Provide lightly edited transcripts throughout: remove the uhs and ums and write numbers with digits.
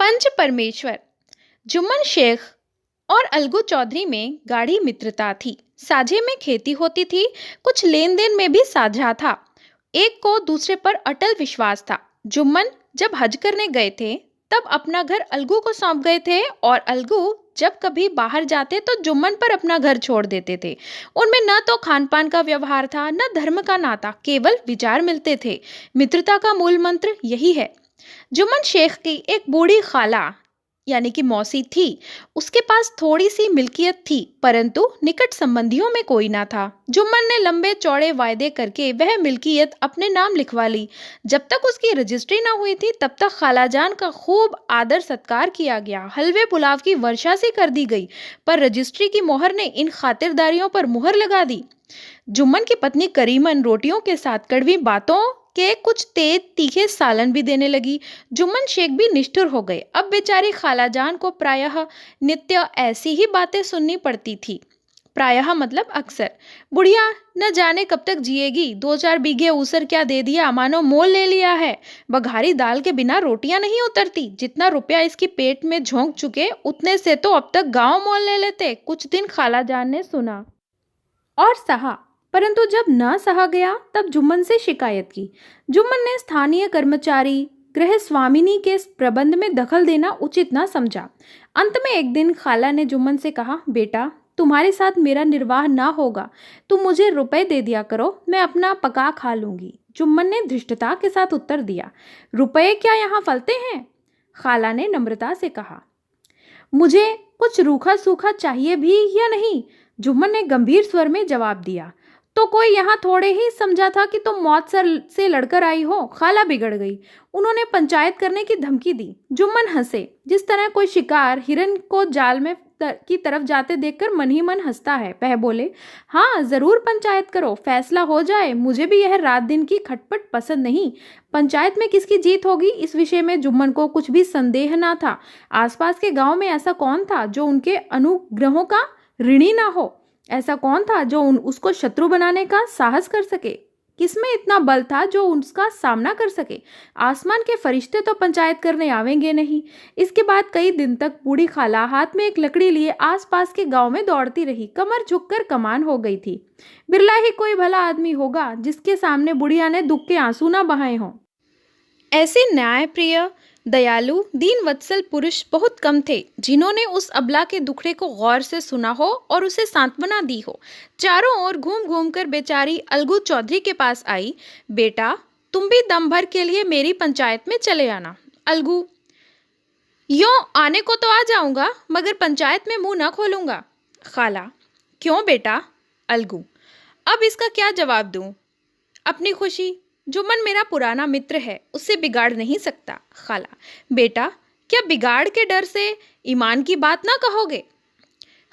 पंच परमेश्वर। जुम्मन शेख और अलगू चौधरी में गाढ़ी मित्रता थी। साझे में खेती होती थी, कुछ लेन देन में भी साझा था। एक को दूसरे पर अटल विश्वास था। जुम्मन जब हज करने गए थे तब अपना घर अलगू को सौंप गए थे और अलगू जब कभी बाहर जाते तो जुम्मन पर अपना घर छोड़ देते थे। उनमें न तो खान पान का व्यवहार था, न धर्म का नाता, केवल विचार मिलते थे। मित्रता का मूल मंत्र यही है। जुम्मन शेख की एक बूढ़ी खाला यानी कि मौसी थी। उसके पास थोड़ी सी मिल्कियत थी, परंतु निकट संबंधियों में कोई ना था। जुम्मन ने लंबे चौड़े वायदे करके वह मिल्कियत अपने नाम लिखवा ली। जब तक उसकी रजिस्ट्री ना हुई थी तब तक खालाजान का खूब आदर सत्कार किया गया, हलवे पुलाव की वर्षा सी कर दी गई, पर रजिस्ट्री की मोहर ने इन खातिरदारियों पर मुहर लगा दी। जुम्मन की पत्नी करीमन रोटियों के साथ कड़वी बातों के कुछ तेज तीखे सालन भी देने लगी। जुम्मन शेख भी निष्ठुर हो गए। अब बेचारी खालाजान को प्रायः नित्य ऐसी ही बातें सुननी पड़ती थी। प्रायः मतलब अक्सर। बुढ़िया न जाने कब तक जिएगी, 2-4 बीघे ऊसर क्या दे दिया, मानो मोल ले लिया है। बघारी दाल के बिना रोटियां नहीं उतरती। जितना रुपया इसकी पेट में झोंक चुके उतने से तो अब तक गांव मोल ले लेते। कुछ दिन खालाजान ने सुना और सहा, परंतु जब न सहा गया तब जुम्मन से शिकायत की। जुम्मन ने स्थानीय कर्मचारी गृह स्वामिनी के प्रबंध में दखल देना उचित न समझा। अंत में एक दिन खाला ने जुम्मन से कहा, बेटा तुम्हारे साथ मेरा निर्वाह ना होगा, तुम मुझे रुपए दे दिया करो, मैं अपना पका खा लूंगी। जुम्मन ने धृष्टता के साथ उत्तर दिया, रुपए क्या यहाँ फलते हैं? खाला ने नम्रता से कहा, मुझे कुछ रूखा सूखा चाहिए भी या नहीं? जुम्मन ने गंभीर स्वर में जवाब दिया, तो कोई यहाँ थोड़े ही समझा था कि तुम मौत से लड़कर आई हो। खाला बिगड़ गई। उन्होंने पंचायत करने की धमकी दी। जुम्मन हंसे, जिस तरह कोई शिकार हिरन को जाल में की तरफ जाते देखकर मन ही मन हंसता है। वह बोले, हाँ जरूर पंचायत करो, फैसला हो जाए। मुझे भी यह रात दिन की खटपट पसंद नहीं। पंचायत में किसकी जीत होगी इस विषय में जुम्मन को कुछ भी संदेह ना था। आसपास के गांव में ऐसा कौन था जो उनके अनुग्रहों का ऋणी ना हो? ऐसा कौन था जो उसको शत्रु बनाने का साहस कर सके? किसमें इतना बल था जो उसका सामना कर सके? आसमान के फरिश्ते तो पंचायत करने आवेंगे नहीं। इसके बाद कई दिन तक बूढ़ी खाला हाथ में एक लकड़ी लिए आसपास के गांव में दौड़ती रही। कमर झुककर कमान हो गई थी। बिरला ही कोई भला आदमी होगा जिसके सामने बुढ़िया ने दुख के आंसू ना बहाए हों। ऐसे न्यायप्रिय, दयालु, दीन वत्सल पुरुष बहुत कम थे जिन्होंने उस अबला के दुखड़े को गौर से सुना हो और उसे सांत्वना दी हो। चारों ओर घूम घूम कर बेचारी अलगू चौधरी के पास आई। बेटा तुम भी दम भर के लिए मेरी पंचायत में चले आना। अलगू, यों आने को तो आ जाऊंगा मगर पंचायत में मुंह न खोलूंगा। खाला, क्यों बेटा? अलगू, अब इसका क्या जवाब दूं? अपनी खुशी। जुम्मन मेरा पुराना मित्र है, उससे बिगाड़ नहीं सकता। खाला, बेटा क्या बिगाड़ के डर से ईमान की बात ना कहोगे?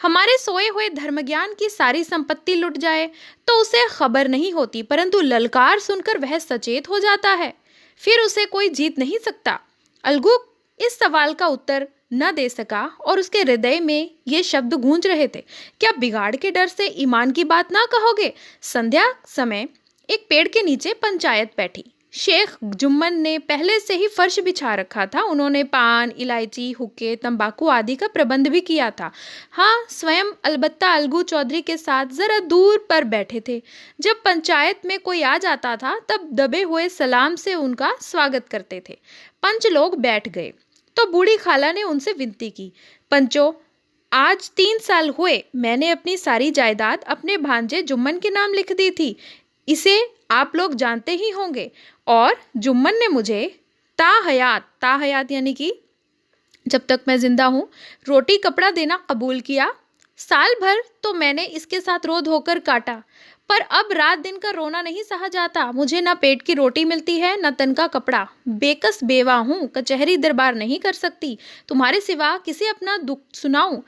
हमारे सोए हुए धर्मज्ञान की सारी संपत्ति लुट जाए तो उसे खबर नहीं होती, परंतु ललकार सुनकर वह सचेत हो जाता है, फिर उसे कोई जीत नहीं सकता। अलगू इस सवाल का उत्तर न दे सका और उसके हृदय में ये शब्द गूंज रहे थे, क्या बिगाड़ के डर से ईमान की बात ना कहोगे? संध्या समय एक पेड़ के नीचे पंचायत बैठी। शेख जुम्मन ने पहले से ही फर्श बिछा रखा था। उन्होंने पान, इलायची, हुक्के, तंबाकू आदि का प्रबंध भी किया था। हाँ, स्वयं अलबत्ता अलगू चौधरी के साथ जरा दूर पर बैठे थे। जब पंचायत में कोई आ जाता था तब दबे हुए सलाम से उनका स्वागत करते थे। पंच लोग बैठ गए तो बूढ़ी खाला ने उनसे विनती की, पंचो, आज 3 साल हुए मैंने अपनी सारी जायदाद अपने भांजे जुम्मन के नाम लिख दी थी। इसे आप लोग जानते ही होंगे। और जुम्मन ने मुझे ताहयात यानी कि जब तक मैं जिंदा हूँ रोटी कपड़ा देना कबूल किया। साल भर तो मैंने इसके साथ रो धोकर काटा, पर अब रात दिन का रोना नहीं सहा जाता। मुझे ना पेट की रोटी मिलती है न तन का कपड़ा। बेकस बेवा हूँ, कचहरी दरबार नहीं कर सकती। तुम्हारे सिवा किसे अपना दुख सुनाऊं?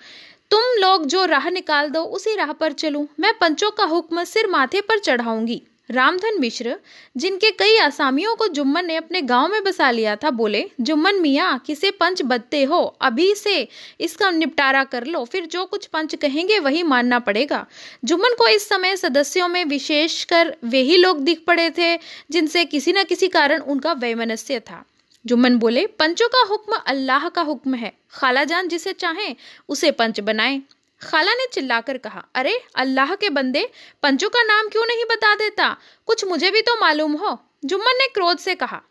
तुम लोग जो राह निकाल दो उसी राह पर चलूं। मैं पंचों का हुक्म सिर माथे पर चढ़ाऊंगी। रामधन मिश्र, जिनके कई असामियों को जुम्मन ने अपने गांव में बसा लिया था, बोले, जुम्मन मियाँ किसे पंच बदते हो, अभी से इसका निपटारा कर लो, फिर जो कुछ पंच कहेंगे वही मानना पड़ेगा। जुम्मन को इस समय सदस्यों में विशेषकर वे ही लोग दिख पड़े थे जिनसे किसी न किसी कारण उनका वैमनस्य था। जुम्मन बोले, पंचों का हुक्म अल्लाह का हुक्म है, खालाजान जिसे चाहें उसे पंच बनाए। खाला ने चिल्लाकर कहा, अरे अल्लाह के बंदे, पंचों का नाम क्यों नहीं बता देता, कुछ मुझे भी तो मालूम हो। जुम्मन ने क्रोध से कहा,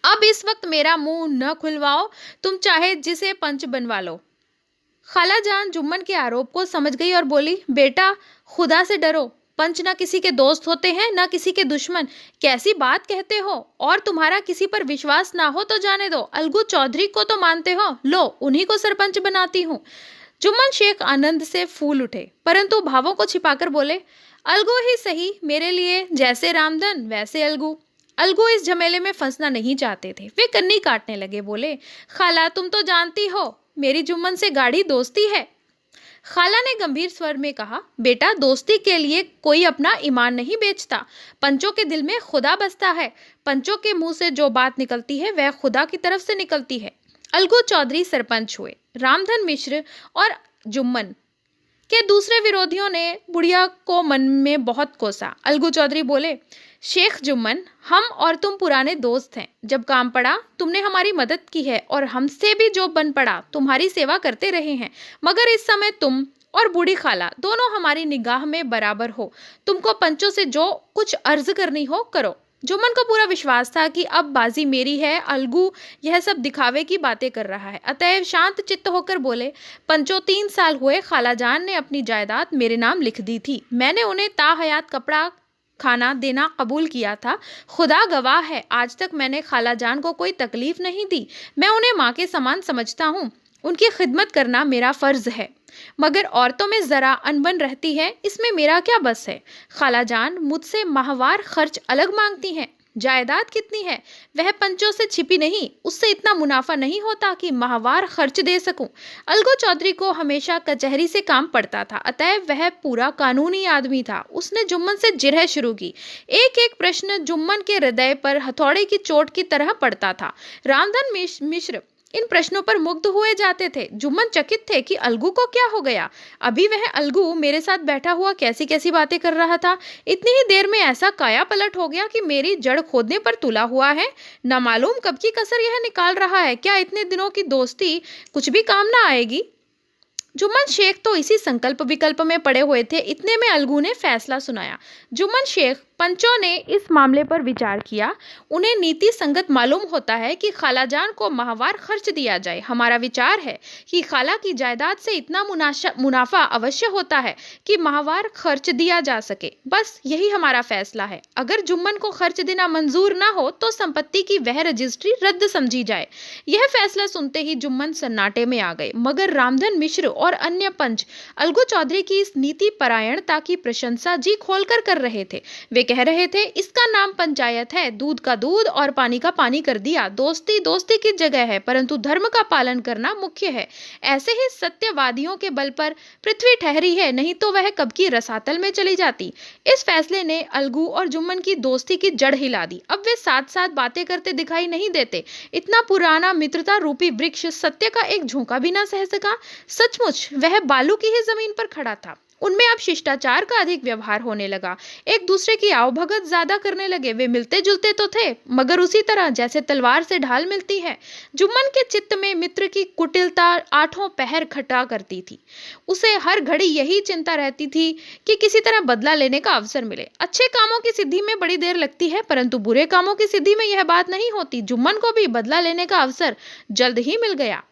अब इस वक्त मेरा मुंह न खुलवाओ, तुम चाहे जिसे पंच बनवा लो। खाला जान जुम्मन के आरोप को समझ गई और बोली, बेटा खुदा से डरो, पंच ना किसी के दोस्त होते हैं ना किसी के दुश्मन, कैसी बात कहते हो, और तुम्हारा किसी पर विश्वास ना हो तो जाने दो, अलगू चौधरी को तो मानते हो, लो उन्हीं को सरपंच बनाती हूँ। जुम्मन शेख आनंद से फूल उठे, परंतु भावों को छिपाकर बोले, अलगू ही सही, मेरे लिए जैसे रामधन वैसे अलगू। अलगू इस झमेले में फंसना नहीं चाहते थे। वे कन्नी काटने लगे, बोले, खाला तुम तो जानती हो मेरी जुम्मन से गाढ़ी दोस्ती है। खाला ने गंभीर स्वर में कहा, बेटा दोस्ती के लिए कोई अपना ईमान नहीं बेचता, पंचों के दिल में खुदा बसता है, पंचों के मुंह से जो बात निकलती है वह खुदा की तरफ से निकलती है। अलगू चौधरी सरपंच हुए। रामधन मिश्र और जुम्मन के दूसरे विरोधियों ने बुढ़िया को मन में बहुत कोसा। अलगू चौधरी बोले, शेख जुम्मन, हम और तुम पुराने दोस्त हैं, जब काम पड़ा तुमने हमारी मदद की है और हमसे भी जो बन पड़ा तुम्हारी सेवा करते रहे हैं, मगर इस समय तुम और बूढ़ी खाला दोनों हमारी निगाह में बराबर हो, तुमको पंचों से जो कुछ अर्ज करनी हो करो। जुम्मन को पूरा विश्वास था कि अब बाजी मेरी है, अलगू यह सब दिखावे की बातें कर रहा है, अतएव शांत चित्त होकर बोले, पंचों 3 साल हुए खालाजान ने अपनी जायदाद मेरे नाम लिख दी थी, मैंने उन्हें ताहयात कपड़ा खाना देना कबूल किया था, खुदा गवाह है आज तक मैंने खालाजान को कोई तकलीफ नहीं दी, मैं उन्हें माँ के समान समझता हूँ, उनकी खिदमत करना मेरा फर्ज है, मगर औरतों में जरा अनबन रहती है, इसमें मेरा क्या बस है। खालाजान मुझसे माहवार खर्च अलग मांगती हैं, जायदाद कितनी है वह पंचों से छिपी नहीं, उससे इतना मुनाफा नहीं होता कि माहवार खर्च दे सकूं। अलगू चौधरी को हमेशा कचहरी से काम पड़ता था, अतएव वह पूरा कानूनी आदमी था। उसने जुम्मन से जिरह शुरू की। एक एक प्रश्न जुम्मन के हृदय पर हथौड़े की चोट की तरह पड़ता था। रामधन मिश्र इन प्रश्नों पर मुग्ध हुए जाते थे। जुम्मन चकित थे कि अलगू को क्या हो गया, अभी वह अलगू मेरे साथ बैठा हुआ कैसी कैसी बातें कर रहा था, इतनी ही देर में ऐसा काया पलट हो गया कि मेरी जड़ खोदने पर तुला हुआ है, न मालूम कब की कसर यह निकाल रहा है, क्या इतने दिनों की दोस्ती कुछ भी काम ना आएगी। जुम्मन शेख तो इसी संकल्प विकल्प में पड़े हुए थे, इतने में अलगू ने फैसला सुनाया। जुम्मन शेख पंचों ने इस मामले पर विचार किया, उन्हें नीति संगत मालूम होता है कि खालाजान को माहवार खर्च दिया जाए। हमारा विचार है कि खाला की जायदाद से इतना मुनाफा अवश्य होता है कि माहवार खर्च दिया जा सके, बस यही हमारा फैसला है। अगर जुम्मन को खर्च देना मंजूर ना हो तो संपत्ति की वह रजिस्ट्री रद्द समझी जाए। यह फैसला सुनते ही जुम्मन सन्नाटे में आ गए, मगर रामधन मिश्र और अन्य पंच अलगू चौधरी की इस नीति परायणता की प्रशंसा जी खोलकर कर रहे थे। वे कह रहे थे, इसका नाम पंचायत है, दूध का दूध और पानी का पानी कर दिया, दोस्ती दोस्ती की जगह है, परंतु धर्म का पालन करना मुख्य है। ऐसे ही सत्यवादियों के बल पर पृथ्वी ठहरी है, नहीं तो वह कब की रसातल में चली जाती। इस फैसले ने अलगू और जुम्मन की दोस्ती की जड़ हिला दी। अब वे साथ साथ बातें करते दिखाई नहीं देते। इतना पुराना मित्रता रूपी वृक्ष सत्य का एक झोंका भी ना सह सका। सचमुच वह बालू की ही जमीन पर खड़ा था। उनमें अब शिष्टाचार का अधिक व्यवहार होने लगा, एक दूसरे की आवभगत ज्यादा करने लगे। वे मिलते जुलते तो थे, मगर उसी तरह जैसे तलवार से ढाल मिलती है। जुम्मन के चित्त में मित्र की कुटिलता 8 पहर खटा करती थी। उसे हर घड़ी यही चिंता रहती थी कि किसी तरह बदला लेने का अवसर मिले। अच्छे कामों की सिद्धि में बड़ी देर लगती है, परंतु बुरे कामों की सिद्धि में यह बात नहीं होती। जुम्मन को भी बदला लेने का अवसर जल्द ही मिल गया।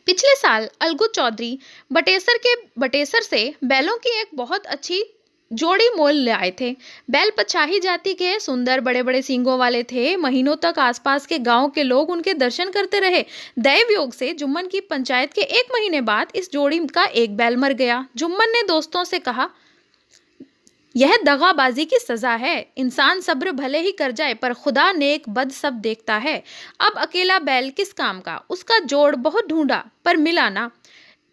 पिछले साल अलगू चौधरी बटेसर से बैलों की एक बहुत अच्छी जोड़ी मोल ले आए थे। बैल पछाही जाति के सुंदर बड़े बड़े सींगों वाले थे। महीनों तक आसपास के गांव के लोग उनके दर्शन करते रहे। दैव योग से जुम्मन की पंचायत के 1 महीने बाद इस जोड़ी का एक बैल मर गया। जुम्मन ने दोस्तों से कहा, यह दगाबाजी की सजा है। इंसान सब्र भले ही कर जाए, पर खुदा नेक बद सब देखता है। अब अकेला बैल किस काम का। उसका जोड़ बहुत ढूंढा पर मिला ना,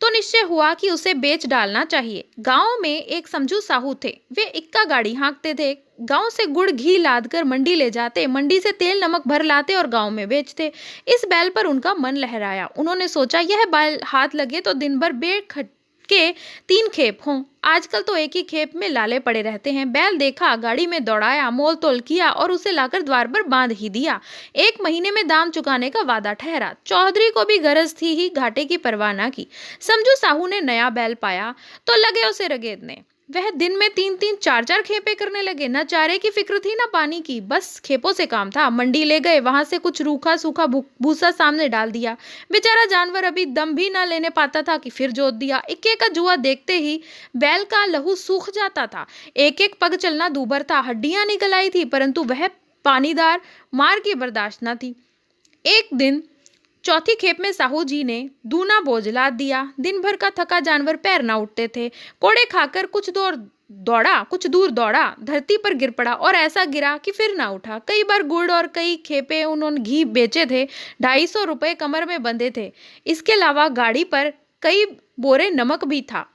तो निश्चय हुआ कि उसे बेच डालना चाहिए। गांव में एक समझू साहू थे। वे इक्का गाड़ी हाँकते थे। गांव से गुड़ घी लाद कर मंडी ले जाते, मंडी से तेल नमक भर लाते और गांव में बेचते। इस बैल पर उनका मन लहराया। उन्होंने सोचा, यह बैल हाथ लगे तो दिन भर के 3 खेप हों। आजकल तो एक ही खेप में लाले पड़े रहते हैं। बैल देखा, गाड़ी में दौड़ाया, मोल तोल किया और उसे लाकर द्वार पर बांध ही दिया। 1 महीने में दाम चुकाने का वादा ठहरा। चौधरी को भी गरज थी ही, घाटे की परवाह न की। समझू साहू ने नया बैल पाया तो लगे उसे रगेदने। वह दिन में 3-3 4-4 खेपे करने लगे। न चारे की फिक्र थी न पानी की, बस खेपों से काम था। मंडी ले गए, वहां से कुछ रूखा सूखा भूसा सामने डाल दिया। बेचारा जानवर अभी दम भी न लेने पाता था कि फिर जोत दिया। इक्के का जुआ देखते ही बैल का लहू सूख जाता था। एक एक पग चलना दूभर था, हड्डियां निकल आई थी, परंतु वह पानीदार मार की बर्दाश्त न थी। एक दिन चौथी खेप में साहू जी ने दूना बोझ लाद दिया। दिन भर का थका जानवर पैर ना उठते थे। कोड़े खाकर कुछ दूर दौड़ा, धरती पर गिर पड़ा और ऐसा गिरा कि फिर ना उठा। कई बार गुड़ और कई खेपे उन्होंने घी बेचे थे। 250 रुपए कमर में बंधे थे। इसके अलावा गाड़ी पर कई बोरे नमक भी था,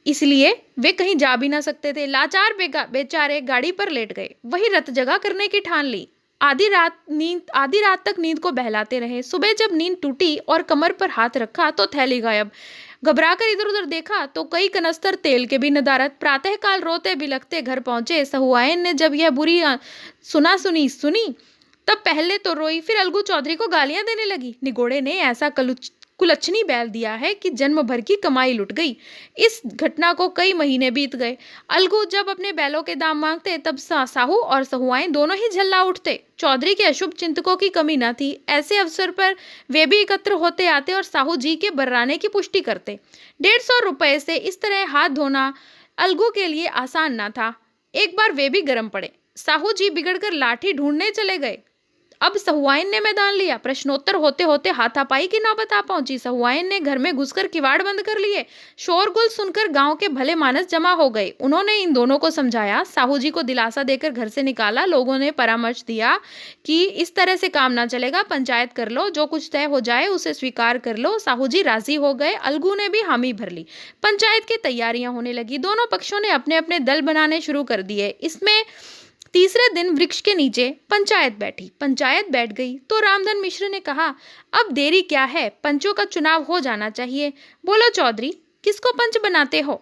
इसलिए वे कहीं जा भी ना सकते थे। लाचार बेचारे गाड़ी पर लेट गए। वही रत जगह करने की ठान ली। आधी रात तक नींद को बहलाते रहे। सुबह जब नींद टूटी और कमर पर हाथ रखा तो थैली गायब। घबराकर इधर उधर देखा तो कई कनस्तर तेल के भी नदारत। प्रातःकाल रोते बिलखते घर पहुंचे। सहुआइन ने जब यह बुरी सुनी तब पहले तो रोई, फिर अलगू चौधरी को गालियां देने लगी। निगोड़े ने ऐसा कुलच्छनी बैल दिया है कि जन्म भर की कमाई लुट गई। इस घटना को कई महीने बीत गए। अलगू जब अपने बैलों के दाम मांगते तब साहू और सहुआइन दोनों ही झल्ला उठते। चौधरी के अशुभ चिंतकों की कमी न थी। ऐसे अवसर पर वे भी एकत्र होते आते और साहू जी के बर्राने की पुष्टि करते। 150 रुपए से इस तरह हाथ धोना अलगू के लिए आसान न था। एक बार वे भी गर्म पड़े। साहू जी बिगड़कर लाठी ढूंढने चले गए। अब सहुआइन ने मैदान लिया। प्रश्नोत्तर होते होते हाथापाई की नौबत आ पहुंची। सहुआइन ने घर में घुसकर किवाड़ बंद कर लिए। शोरगुल सुनकर गांव के भले मानस जमा हो गए। उन्होंने इन दोनों को समझाया, साहू जी को दिलासा देकर घर से निकाला। लोगों ने परामर्श दिया कि इस तरह से काम ना चलेगा, पंचायत कर लो, जो कुछ तय हो जाए उसे स्वीकार कर लो। साहू जी राजी हो गए। अलगू ने भी हामी भर ली। पंचायत की तैयारियां होने लगी। दोनों पक्षों ने अपने अपने दल बनाने शुरू कर दिए। इसमें तीसरे दिन वृक्ष के नीचे पंचायत बैठी। पंचायत बैठ गई तो रामधन मिश्र ने कहा, अब देरी क्या है, पंचों का चुनाव हो जाना चाहिए। बोलो चौधरी, किसको पंच बनाते हो?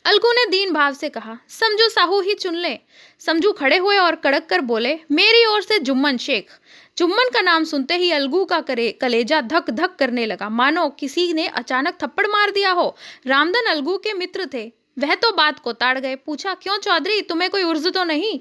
अलगू ने दीन भाव से कहा, समझू साहू ही चुन ले। समझू खड़े हुए और कड़क कर बोले, मेरी ओर से जुम्मन शेख। जुम्मन का नाम सुनते ही अलगू का कलेजा धक धक करने लगा, मानो किसी ने अचानक थप्पड़ मार दिया हो। रामधन अलगू के मित्र थे। वह तो बात को ताड़ गए। पूछा, क्यों चौधरी, तुम्हें कोई उर्ज तो नहीं?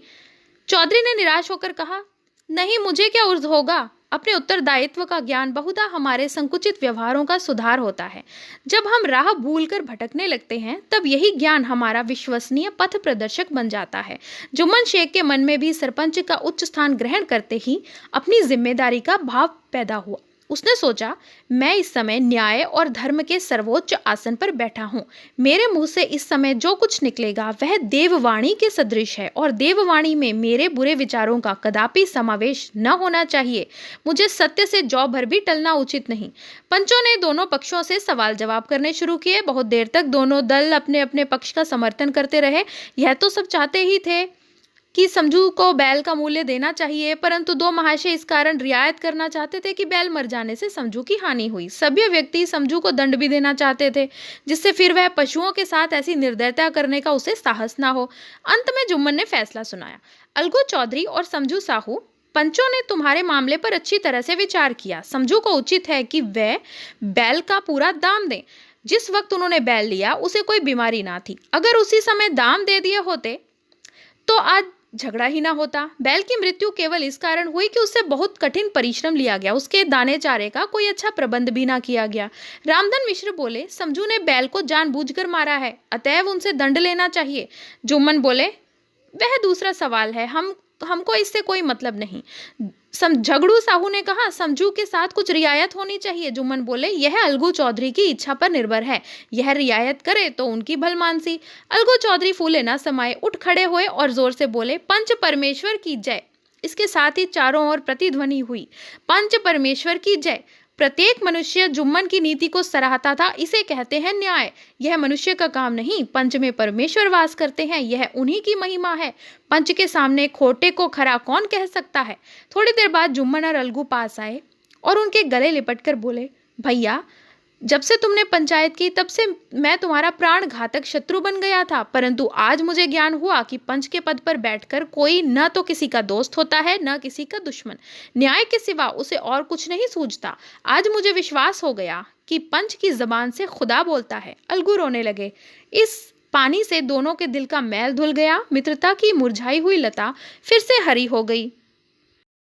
चौधरी ने निराश होकर कहा, नहीं, मुझे क्या उर्ज होगा। अपने उत्तरदायित्व का ज्ञान बहुधा हमारे संकुचित व्यवहारों का सुधार होता है। जब हम राह भूलकर भटकने लगते हैं तब यही ज्ञान हमारा विश्वसनीय पथ प्रदर्शक बन जाता है। जुम्मन शेख के मन में भी सरपंच का उच्च स्थान ग्रहण करते ही अपनी जिम्मेदारी का भाव पैदा हुआ। उसने सोचा, मैं इस समय न्याय और धर्म के सर्वोच्च आसन पर बैठा हूँ। मेरे मुंह से इस समय जो कुछ निकलेगा वह देववाणी के सदृश है और देववाणी में मेरे बुरे विचारों का कदापि समावेश न होना चाहिए। मुझे सत्य से जौ भर भी टलना उचित नहीं। पंचों ने दोनों पक्षों से सवाल जवाब करने शुरू किए। बहुत देर तक दोनों दल अपने अपने पक्ष का समर्थन करते रहे। यह तो सब चाहते ही थे कि समझू को बैल का मूल्य देना चाहिए, परंतु दो महाशय इस कारण रियायत करना चाहते थे कि बैल मर जाने से समझू की हानि हुई। सभ्य व्यक्ति समझू को दंड भी देना चाहते थे, जिससे फिर वह पशुओं के साथ ऐसी निर्दयता करने का उसे साहस ना हो। अंत में जुम्मन ने फैसला सुनाया, अलगू चौधरी और समझू साहू, पंचों ने तुम्हारे मामले पर अच्छी तरह से विचार किया। समझू को उचित है कि वह बैल का पूरा दाम दें। जिस वक्त उन्होंने बैल लिया उसे कोई बीमारी ना थी। अगर उसी समय दाम दे दिए होते तो आज झगड़ा ही ना होता। बैल की मृत्यु केवल इस कारण हुई कि उससे बहुत कठिन परिश्रम लिया गया। उसके दाने चारे का कोई अच्छा प्रबंध भी ना किया गया। रामधन मिश्र बोले, समझू ने बैल को जानबूझकर मारा है, अतएव उनसे दंड लेना चाहिए। जुम्मन बोले, वह दूसरा सवाल है, हमको इससे कोई मतलब नहीं। झगड़ू साहू ने कहा, समझू के साथ कुछ रियायत होनी चाहिए। जुम्मन बोले, यह अलगू चौधरी की इच्छा पर निर्भर है। यह रियायत करे तो उनकी भलमानसी। अलगू चौधरी फूले ना समाये, उठ खड़े हुए और जोर से बोले, पंच परमेश्वर की जय। इसके साथ ही चारों ओर प्रतिध्वनि हुई, पंच परमेश्वर की जय। प्रत्येक मनुष्य जुम्मन की नीति को सराहता था। इसे कहते हैं न्याय। यह मनुष्य का काम नहीं, पंच में परमेश्वर वास करते हैं, यह उन्हीं की महिमा है। पंच के सामने खोटे को खरा कौन कह सकता है। थोड़ी देर बाद जुम्मन और अलगू पास आए और उनके गले लिपटकर बोले, भैया जब से तुमने पंचायत की तब से मैं तुम्हारा प्राण घातक शत्रु बन गया था, परंतु आज मुझे ज्ञान हुआ कि पंच के पद पर बैठकर कोई न तो किसी का दोस्त होता है न किसी का दुश्मन। न्याय के सिवा उसे और कुछ नहीं सूझता। आज मुझे विश्वास हो गया कि पंच की जबान से खुदा बोलता है। अलगू रोने लगे। इस पानी से दोनों के दिल का मैल धुल गया। मित्रता की मुरझाई हुई लता फिर से हरी हो गई।